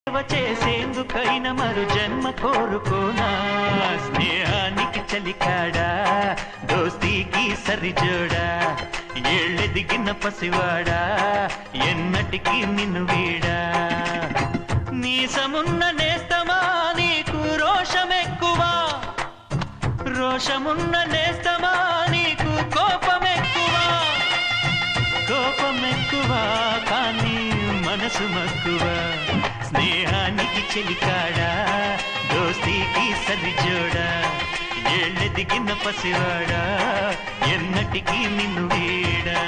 చేసేందుకైనా మరు జన్మ కోరుకోనా స్నేహానికి చలికాడా దోస్తీకి సరిజోడా ఏళ్ళెదిగిన పసివాడా ఎన్నటికి నిన్ను వీడా నీసమున్న నేస్తమా నీకు రోషమెక్కువా రోషమున్న నేస్తమా నీకు కోపమెక్కువా కోపమెక్కువా కానీ మనసు మక్కువా స్నేహానికి చెలికాడా దోస్తీకి సరిజోడా ఏళ్ళెదిగిన పసివాడా ఎన్నటికి నిన్ను వీడా